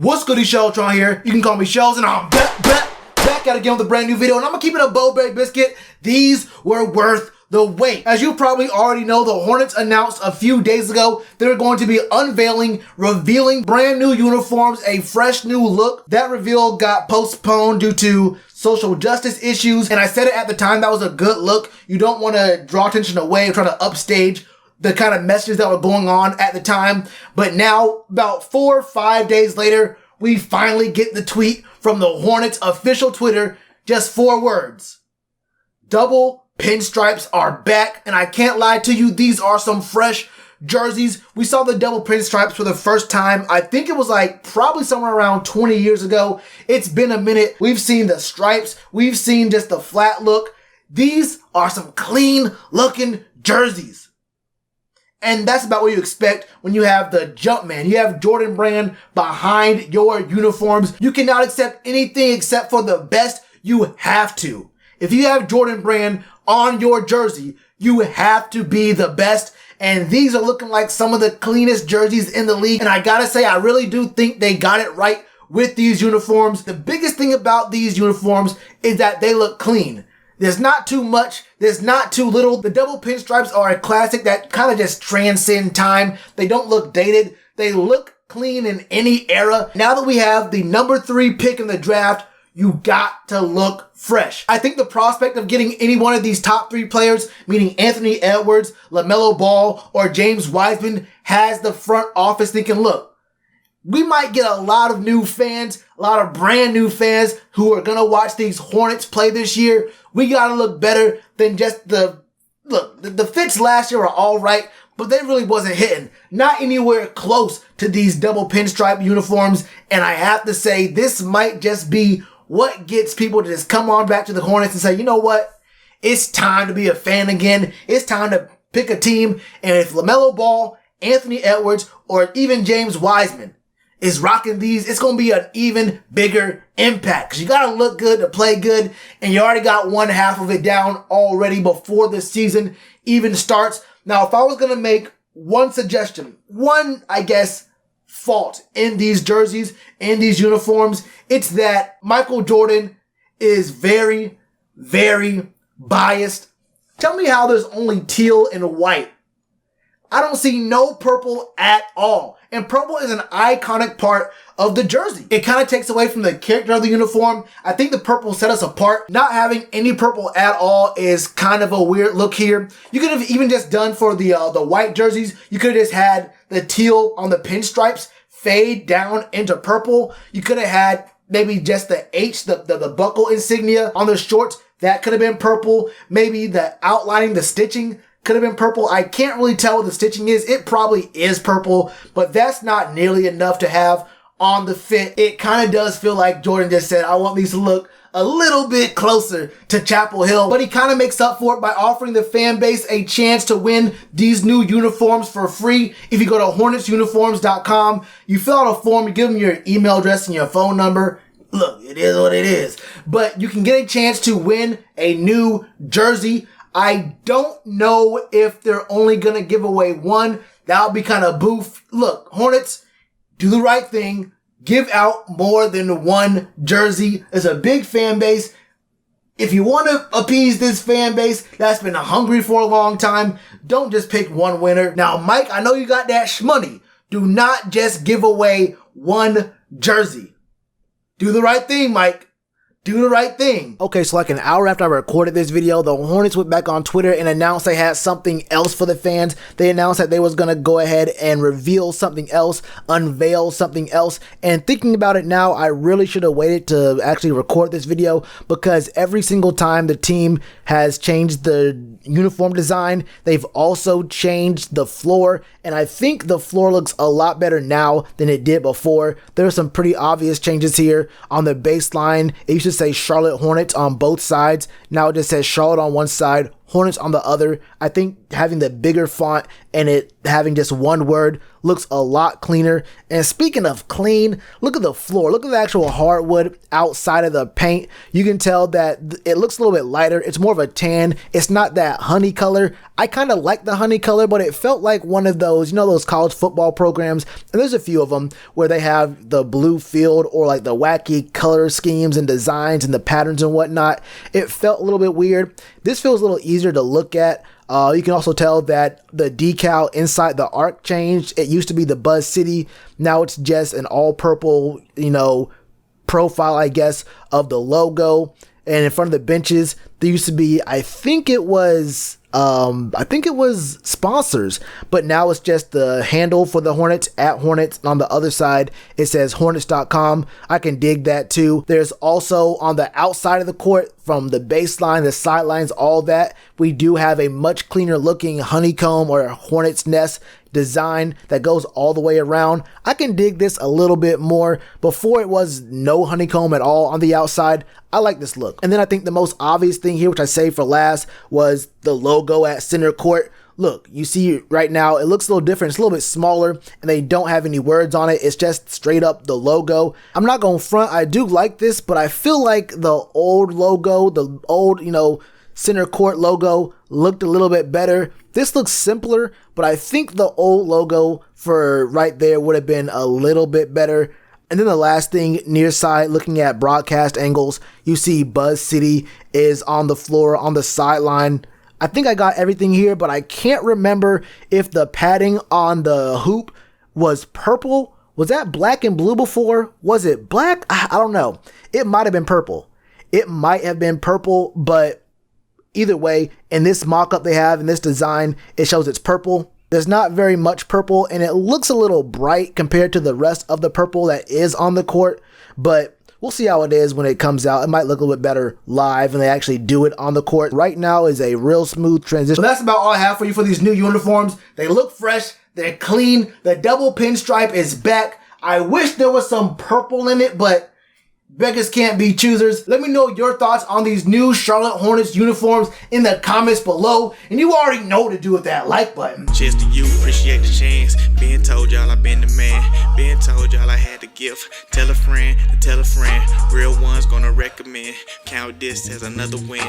What's good, Shellitronnn here. You can call me Shells, and I'm back at it again with a brand new video, and I'm gonna keep it a Bo-Berry biscuit. These were worth the wait. As you probably already know, the Hornets announced a few days ago they're going to be revealing brand new uniforms, a fresh new look. That reveal got postponed due to social justice issues, and I said it at the time, that was a good look. You don't want to draw attention away or try to upstage the kind of messages that were going on at the time. But now, about 4 or 5 days later, we finally get the tweet from the Hornets official Twitter. Just 4 words. Double pinstripes are back. And I can't lie to you, these are some fresh jerseys. We saw the double pinstripes for the first time. I think it was like probably somewhere around 20 years ago. It's been a minute. We've seen the stripes. We've seen just the flat look. These are some clean looking jerseys. And that's about what you expect when you have the Jumpman. You have Jordan Brand behind your uniforms. You cannot accept anything except for the best. You have to. If you have Jordan Brand on your jersey, you have to be the best. And these are looking like some of the cleanest jerseys in the league. And I gotta say, I really do think they got it right with these uniforms. The biggest thing about these uniforms is that they look clean. There's not too much. There's not too little. The double pinstripes are a classic that kind of just transcend time. They don't look dated. They look clean in any era. Now that we have the number 3 pick in the draft, you got to look fresh. I think the prospect of getting any one of these top 3 players, meaning Anthony Edwards, LaMelo Ball, or James Wiseman, has the front office thinking, look, we might get a lot of new fans, a lot of brand new fans who are going to watch these Hornets play this year. We got to look better than just the fits last year are all right, but they really wasn't hitting. Not anywhere close to these double pinstripe uniforms. And I have to say, this might just be what gets people to just come on back to the Hornets and say, you know what? It's time to be a fan again. It's time to pick a team. And if LaMelo Ball, Anthony Edwards, or even James Wiseman is rocking these, it's going to be an even bigger impact. Because you got to look good to play good. And you already got one half of it down already before the season even starts. Now, if I was going to make one suggestion, one, I guess, fault in these jerseys, in these uniforms, it's that Michael Jordan is very, very biased. Tell me how there's only teal and white. I don't see no purple at all. And purple is an iconic part of the jersey. It kind of takes away from the character of the uniform. I think the purple set us apart. Not having any purple at all is kind of a weird look here. You could have even just done for the white jerseys, you could have just had the teal on the pinstripes fade down into purple. You could have had maybe just the H, the buckle insignia on the shorts. That could have been purple. Maybe the outlining, the stitching could have been purple. I can't really tell what the stitching is. It probably is purple, but that's not nearly enough to have on the fit. It kind of does feel like Jordan just said, I want these to look a little bit closer to Chapel Hill, but he kind of makes up for it by offering the fan base a chance to win these new uniforms for free. If you go to hornetsuniforms.com, you fill out a form, you give them your email address and your phone number. Look, it is what it is, but you can get a chance to win a new jersey. I don't know if they're only going to give away one. That would be kind of boof. Look, Hornets, do the right thing. Give out more than one jersey. It's a big fan base. If you want to appease this fan base that's been hungry for a long time, don't just pick one winner. Now, Mike, I know you got that shmoney. Do not just give away one jersey. Do the right thing, Mike. Do the right thing. Okay, so like an hour after I recorded this video, the Hornets went back on Twitter and announced they had something else for the fans. They announced that they was going to go ahead and reveal something else, unveil something else. And thinking about it now, I really should have waited to actually record this video, because every single time the team has changed the uniform design, they've also changed the floor. And I think the floor looks a lot better now than it did before. There are some pretty obvious changes here. On the baseline, it used to say Charlotte Hornets on both sides. Now it just says Charlotte on one side, Hornets on the other. I think having the bigger font and it having just one word looks a lot cleaner. And speaking of clean, look at the floor. Look at the actual hardwood outside of the paint. You can tell that it looks a little bit lighter. It's more of a tan. It's not that honey color. I kind of like the honey color, but it felt like one of those, you know, those college football programs. And there's a few of them where they have the blue field or like the wacky color schemes and designs and the patterns and whatnot. It felt a little bit weird. This feels a little easier to look at. You can also tell that the decal inside the arc changed. It used to be the Buzz City. Now it's just an all purple, you know, profile, I guess, of the logo. And in front of the benches, there used to be, I think it was sponsors, but now it's just the handle for the Hornets, at Hornets. On the other side, it says hornets.com. I can dig that too. There's also on the outside of the court, from the baseline, the sidelines, all that, we do have a much cleaner looking honeycomb or hornet's nest design that goes all the way around. I can dig this a little bit more. Before, it was no honeycomb at all on the outside. I like this look. And then I think the most obvious thing here, which I saved for last, was the logo at center court. Look, you see right now, it looks a little different. It's a little bit smaller and they don't have any words on it. It's just straight up the logo. I'm not going to front. I do like this, but I feel like the old logo, the old, you know, center court logo looked a little bit better. This looks simpler, but I think the old logo for right there would have been a little bit better. And then the last thing, near side, looking at broadcast angles, you see Buzz City is on the floor on the sideline. I think I got everything here, but I can't remember if the padding on the hoop was purple. Was that black and blue before? Was it black? I don't know. It might have been purple. It might have been purple, but either way, in this mock-up they have, in this design, it shows it's purple. There's not very much purple, and it looks a little bright compared to the rest of the purple that is on the court, but we'll see how it is when it comes out. It might look a little bit better live when they actually do it on the court. Right now is a real smooth transition. So that's about all I have for you for these new uniforms. They look fresh. They're clean. The double pinstripe is back. I wish there was some purple in it, but beggars can't be choosers. Let me know your thoughts on these new Charlotte Hornets uniforms in the comments below. And you already know what to do with that like button. Cheers to you, appreciate the chance. Being told y'all I been the man. Being told y'all I had the gift. Tell a friend to tell a friend. Real ones gonna recommend. Count this as another win.